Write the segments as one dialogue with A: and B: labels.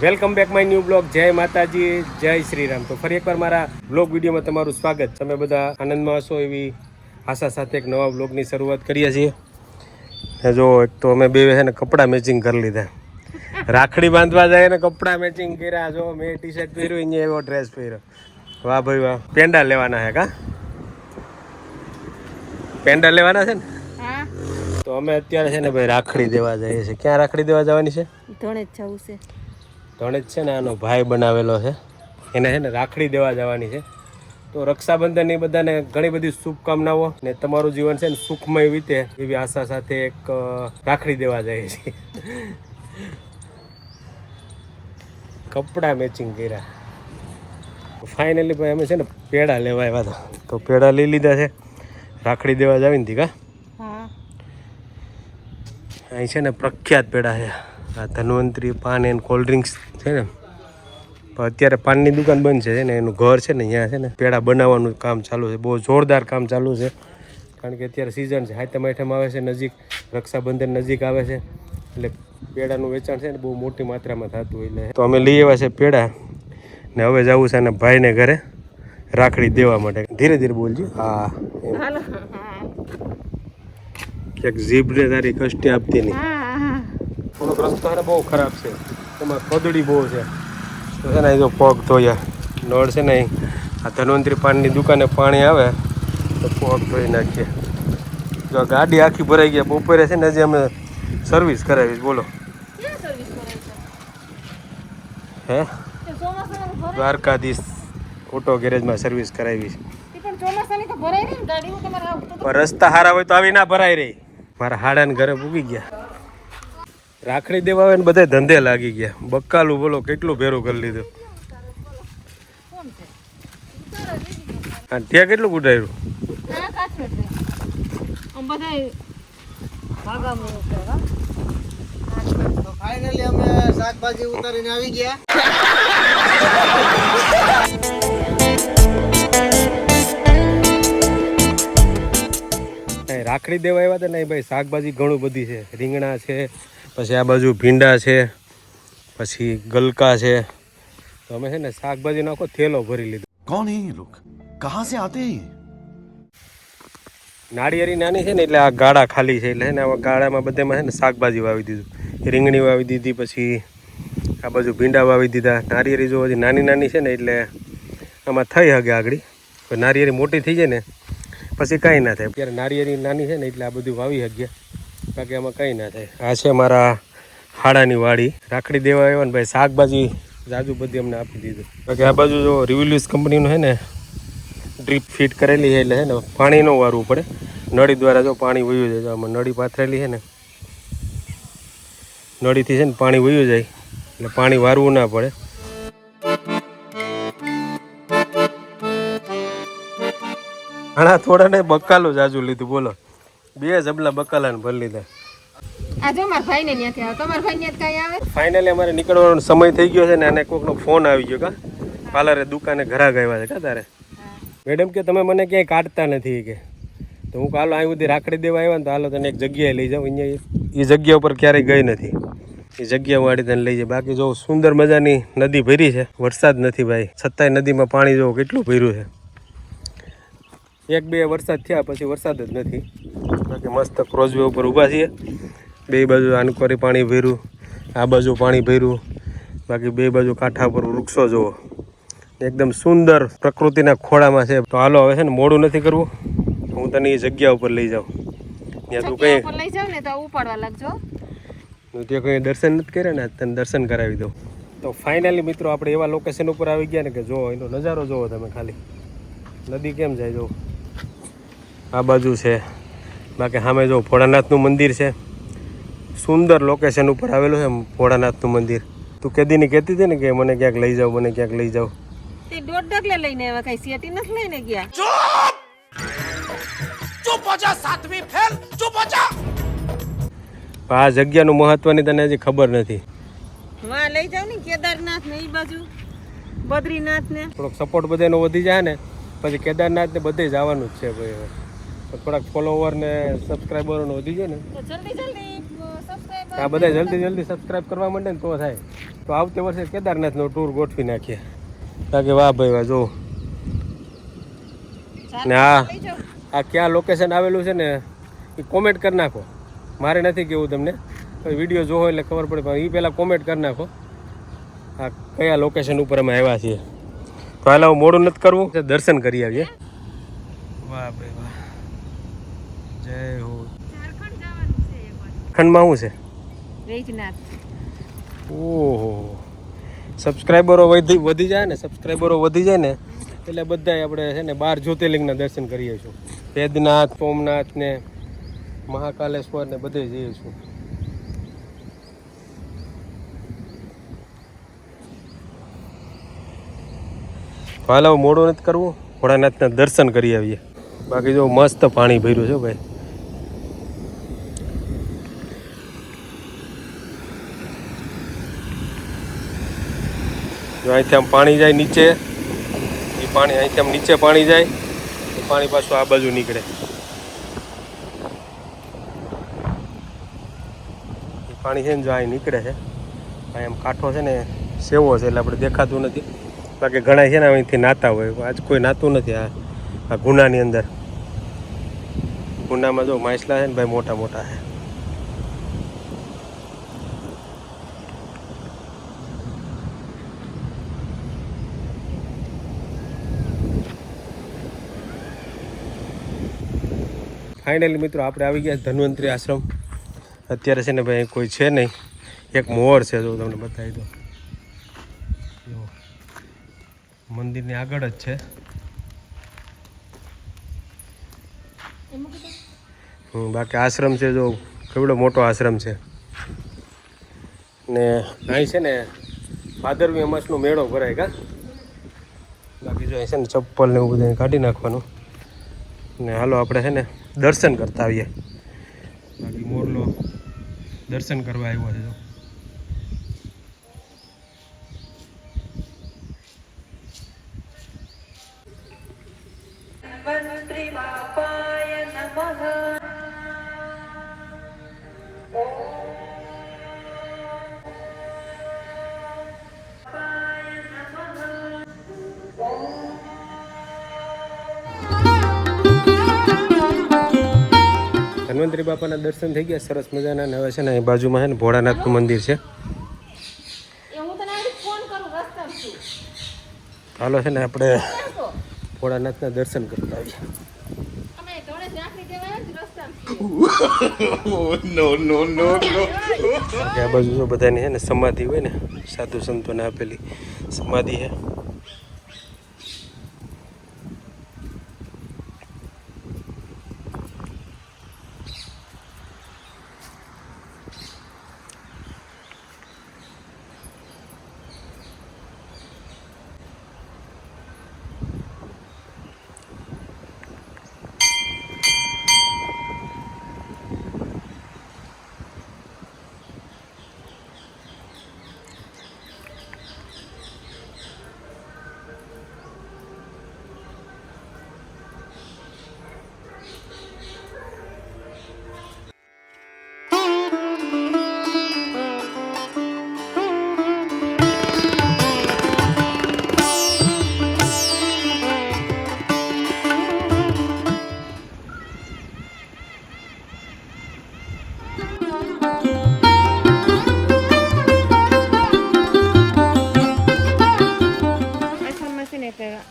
A: Welcome back my new blog. જય માતાજી, જય શ્રી રામ. તો ફરી એકવાર મારા બ્લોગ વિડીયોમાં તમારું સ્વાગત. તમે બધા આનંદમાં હશો એવી આશા સાથે એક નવા બ્લોગની શરૂઆત કરીએ છીએ. જો એક તો અમે બે છે ને કપડાં મેચિંગ કરી લીધા. રાખડી બાંધવા જાય ને કપડાં મેચિંગ કર્યા. જો મેં ટી શર્ટ પહેર્યું, અહીંયા એવો ડ્રેસ પહેર્યો. વાહ ભાઈ વાહ. પેંડા લેવાના છે કા? પેંડા લેવાના છે ને? તો અમે અત્યારે છે ને ભાઈ રાખડી દેવા જઈએ છીએ. ક્યાં રાખડી દેવા જવાની છે?
B: ધોળેજ જવું છે.
A: ધોળેજ છે ને આનો ભાઈ બનાવેલો છે, એને છે ને રાખડી દેવા જવાની છે. તો રક્ષાબંધનની બધાને ઘણી બધી શુભકામનાઓ ને તમારું જીવન છે ને સુખમય વીતે એવી આશા સાથે એક રાખડી દેવા જઈએ છીએ. કપડાં મેચિંગ કર્યા. ફાઇનલી ભાઈ અમે છે ને પેડા લેવા આવ્યા હતા, તો પેડા લઈ લીધા છે. રાખડી દેવા જ આવી ને કા? અહીં છે ને પ્રખ્યાત પેડા છે આ ધન્વંતરી પાન એન્ડ કોલ્ડ ડ્રિંક્સ છે ને. પણ અત્યારે પાનની દુકાન બંધ છે ને, એનું ઘર છે ને અહીંયા છે ને પેડા બનાવવાનું કામ ચાલુ છે. બહુ જોરદાર કામ ચાલુ છે, કારણ કે અત્યારે સિઝન છે, સાતમ આઠમ આવે છે નજીક, રક્ષાબંધન નજીક આવે છે, એટલે પેડાનું વેચાણ છે ને બહુ મોટી માત્રામાં થતું હોય. એટલે તો અમે લઈ આવ્યા છે પેડા ને હવે જવું છે ને ભાઈને ઘરે રાખડી દેવા માટે. ધીરે ધીરે બોલજો. હા, ક્યાંક જીભને તારી કષ્ટી આપતી નહીં. થોડોક રસ્તો છે બહુ ખરાબ છે, એમાં ખોદડી બહુ છે. તો છે ને જો પગ ધોયા નળ છે ને આ ધન્વંતરી પાનની દુકાને પાણી આવે તો પગ ધોઈ નાખીએ. જો ગાડી આખી ભરાઈ ગયા. બપોરે છે ને હજી અમે સર્વિસ કરાવીશ. બોલો હે? દ્વારકાધીશ ઓટો ગેરેજમાં સર્વિસ કરાવી છે. રસ્તા સારા હોય તો આવી ના ભરાઈ રહી. મારા હાડાને ઘરે પૂગી ગયા. રાખડી દેવા આવે ને બધા ધંધે લાગી ગયા. બક્કાલું બોલો કેટલું ભેરું કરી લીધું. હા, ત્યાં કેટલું ઉડાડ્યું?
C: ફાઇનલી અમે શાકભાજી ઉતારીને આવી ગયા.
A: રાખડી દેવા આવ્યા હતા ને ભાઈ, શાકભાજી ઘણું બધી છે. રીંગણા છે, પછી આ બાજુ ભીંડા છે, પછી ગલકા છે. તો અમે છે ને શાકભાજીનો આખો થેલો ભરી લીધો.
D: કોણ હે ये लोग? कहां से आते हैं?
A: નાળિયેરી નાની છે ને એટલે આ ગાળા ખાલી છે, એટલે છે ને આ ગાળામાં બધામાં છે ને શાકભાજી વાવી દીધું. રીંગણી વાવી દીધી, પછી આ બાજુ ભીંડા વાવી દીધા. નાળિયેરી જો હજી નાની નાની છે ને એટલે આમાં થઈ શકે આગળ. પણ નાળિયેરી મોટી થઈ જાય ને પછી કાંઈ ના થાય. અત્યારે નાળિયેરી નાની છે ને એટલે આ બધું વાવી શકીએ, બાકી આમાં કંઈ ના થાય. આ છે મારા હાડાની વાડી. રાખડી દેવા આવ્યા ને ભાઈ, શાકભાજી જાજુ બધી અમને આપી દીધું. બાકી આ બાજુ જો રિવલ્યુસ કંપનીનું છે ને ડ્રીપ ફિટ કરેલી છે, એટલે છે ને પાણી ન વારવું પડે. નળી દ્વારા જો પાણી વયું જાય. આમાં નળી પાથરેલી છે ને, નળીથી છે ને પાણી વયું જાય એટલે પાણી વારવું ના પડે. ઘણા થોડા ને બકાલું જાજુ લીધું. બોલો 2 જબલા બકાલાને ભરી લીધા. ફાઇનલી અમારે નીકળવાનો સમય થઈ ગયો છે ને, અને કોઈકનો ફોન આવી ગયો. કા પાર્લરે દુકાને ઘરાક આવ્યા છે કા તારે? મેડમ કે તમે મને ક્યાંય કાઢતા નથી કે. તો હું કાલો અહીં સુધી રાખડી દેવા આવ્યા ને, તો હાલો તને એક જગ્યાએ લઈ જાઉં. અહીંયા એ જગ્યા ઉપર ક્યારેય ગઈ નથી, એ જગ્યા વાળી તને લઈ જાય. બાકી જો સુંદર મજાની નદી ભરી છે. વરસાદ નથી ભાઈ, છતાંય નદીમાં પાણી જો કેટલું ભર્યું છે. 1-2 વરસાદ થયા પછી વરસાદ જ નથી. બાકી મસ્ત ક્રોઝવે ઉપર ઊભા છીએ. બે બાજુ આનકોરી પાણી ભર્યું, આ બાજુ પાણી ભર્યું. બાકી બે બાજુ કાંઠા પર વૃક્ષો જુઓ, એકદમ સુંદર પ્રકૃતિના ખોળામાં છે. તો હાલો હવે છે ને મોડું નથી કરવું, હું તને એ જગ્યા ઉપર લઈ જાઉં. ત્યાં તું કઈ
B: લઈ જાવ ને તો ઉપાડવા લાગજો.
A: ત્યાં કંઈ દર્શન નથી કર્યા ને, તને દર્શન કરાવી દઉં. તો ફાઇનલી મિત્રો આપણે એવા લોકેશન ઉપર આવી ગયા ને કે જો એનો નજારો જોવો તમે ખાલી. નદી કેમ જાય જો આ બાજુ છે. બાકી સામે જો ભોળાનાથનું મંદિર છે. સુંદર લોકેશન ઉપર આવેલું છે ભોળાનાથનું મંદિર. તું કેદીની કહેતી હતી ને કે મને ક્યાંક લઈ જાવ, મને ક્યાંક લઈ જાવ.
B: તે દોઢ ડગલે લઈને આવ્યા, કઈ સિયાટી નથી લઈને ગયા.
D: चुप हो जा सातवीं फेल, चुप हो जा.
A: આ જગ્યાનું મહત્વની તને હજી ખબર નથી.
B: વાહ લઈ જાવ ને કેદારનાથ ને એ બાજુ બદ્રીનાથ ને.
A: થોડોક સપોર્ટ બધાનો વધી જાય ને પછી કેદારનાથ ને બધે જવાનું જ છે ભાઈ. થોડાક ફોલોવર ને સબસ્ક્રાઈબરો વધી જાય ને
B: તો જલ્દી સબસ્ક્રાઇબ
A: આ બધા જલ્દી જલ્દી સબસ્ક્રાઈબ કરવા માંડે ને તો થાય. તો આવતે વર્ષે કેદારનાથનો ટૂર ગોઠવી નાખીએ. બાકી વાહ ભાઈ વાહ, જો ને આ ક્યાં લોકેશન આવેલું છે ને એ કોમેન્ટ કરી નાખો. મારે નથી કેવું તમને, વિડીયો જોવો એટલે ખબર પડે, પણ એ પહેલાં કોમેન્ટ કરી નાખો આ કયા લોકેશન ઉપર અમે આવ્યા છીએ. તો હાલ હું મોડું નથી કરવું, દર્શન કરી આવીએ. વાહ ભાઈ વાહ, જય હો. ખંડમાં શું છે?
B: વેજનાથ.
A: ઓહો, સબસ્ક્રાઈબરો વધી જાય ને, સબસ્ક્રાઈબરો વધી જાય ને એટલે બધાય આપણે છે ને 12 જ્યોતિર્લિંગના દર્શન કરીએ છીએ. વેદનાથ, સોમનાથ ને મહાકાલેશ્વર ને બધે જઈએ છીએ. હાલ હવે મોડું નથી કરવું, ભોળાનાથના દર્શન કરી આવીએ. બાકી જો મસ્ત પાણી ભર્યું છે ભાઈ. જો અહીંથી આમ પાણી જાય નીચે, એ પાણી અહીંથી આમ નીચે પાણી જાય, એ પાણી પાછું આ બાજુ નીકળે. એ પાણી છે ને જો અહીં નીકળે છે, અહીં આમ કાંઠો છે ને સેવો છે એટલે આપણે દેખાતું નથી. બાકી ઘણા છે ને અહીંથી નાતા હોય, આજ કોઈ નાતું નથી. આ ગુનાની અંદર, ગુનામાં જો માછલા છે ને ભાઈ મોટા મોટા છે. ફાઇનલી મિત્રો આપણે આવી ગયા ધન્વંતરી આશ્રમ. અત્યારે છે ને ભાઈ કોઈ છે નહીં, એક મોર છે, જો તમને બતાવી દો. મંદિરની આગળ જ છે. બાકી આશ્રમ છે, જો કેવડો મોટો આશ્રમ છે. ને અહીં છે ને ભાદરવી અમાસનો મેળો ભરાય કા. બાકી જો અહીં છે ને ચપ્પલ ને એવું બધું કાઢી નાખવાનું. ને હાલો આપણે છે ને દર્શન કરતા આવીએ. બાકી મોરલો દર્શન કરવા આવ્યો છે. ધન્વંતરી બાપાના દર્શન થઈ ગયા સરસ મજાના. ને હવે છે ને એ બાજુમાં છે ને ભોળાનાથનું મંદિર છે. હાલો છે ને આપણે ભોળાનાથના દર્શન કરતા આવીએ. આ બાજુ જો બધાની છે ને સમાધિ હોય ને, સાધુ સંતોને આપેલી સમાધિ છે.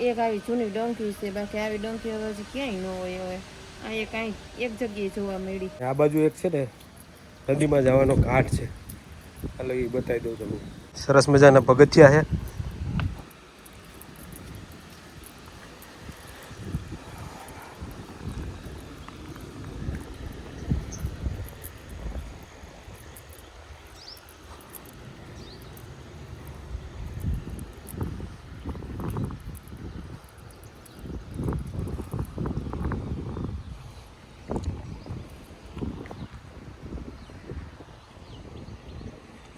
B: એક આવી જૂની ડોંકી છે, બાકી આવી ડોંકી હવે ક્યાંય ન હોય. હવે આ એક જગ્યાએ જોવા મળી.
A: આ બાજુ એક છે ને નદીમાં જવાનો ઘાટ છે, હાલો એ બતાવી દઉં તમને. સરસ મજાના પગથિયા છે.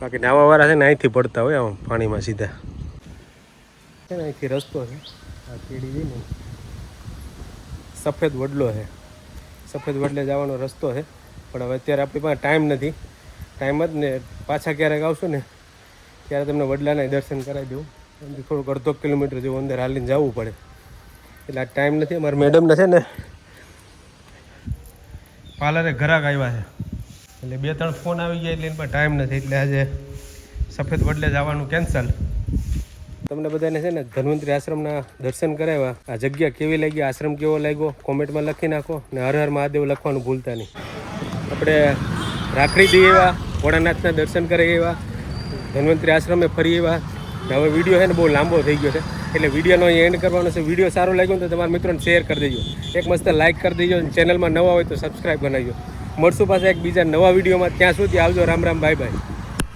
A: બાકી નાવાવાળા છે ને અહીંથી પડતા હોય આમ પાણીમાં સીધા છે ને. અહીંથી રસ્તો છે, આ કેડી જઈને સફેદ વડલો છે, સફેદ વડલે જવાનો રસ્તો છે. પણ હવે અત્યારે આપણી પાસે ટાઈમ નથી, ટાઈમ જ ને પાછા ક્યારેક આવશું ને ત્યારે તમને વડલાના દર્શન કરાવી દઉં. એમથી થોડુંક 1.5 કિલોમીટર જેવું અંદર હાલીને જવું પડે એટલે આ ટાઈમ નથી. અમારા મેડમને છે ને પાર્લરે ઘરાક આવ્યા છે એટલે 2-3 ફોન આવી ગયા એટલે એના પર ટાઈમ નથી એટલે આજે સફેદ વડલે જવાનું કેન્સલ. તમને બધાને છે ને ધન્વંતરી આશ્રમના દર્શન કરાવ્યા. આ જગ્યા કેવી લાગી, આશ્રમ કેવો લાગ્યો કોમેન્ટમાં લખી નાખો ને હર હર મહાદેવ લખવાનું ભૂલતા નહીં. આપણે રાખડી દઈ એવા, ભોળાનાથના દર્શન કરી એવા, ધન્વંતરી આશ્રમે ફરી એવા. હવે વિડીયો છે ને બહુ લાંબો થઈ ગયો છે એટલે વિડીયોનો એન્ડ કરવાનો છે. વિડીયો સારો લાગ્યો ને તો તમારા મિત્રોને શેર કરી દેજો, એક મસ્ત લાઇક કરી દેજો, ચેનલમાં નવા હોય તો સબસ્ક્રાઈબ બનાવજો. મળશું પાછા એક બીજા નવા વિડીયોમાં. ત્યાં સુધી આવજો. Ram Ram, bye bye.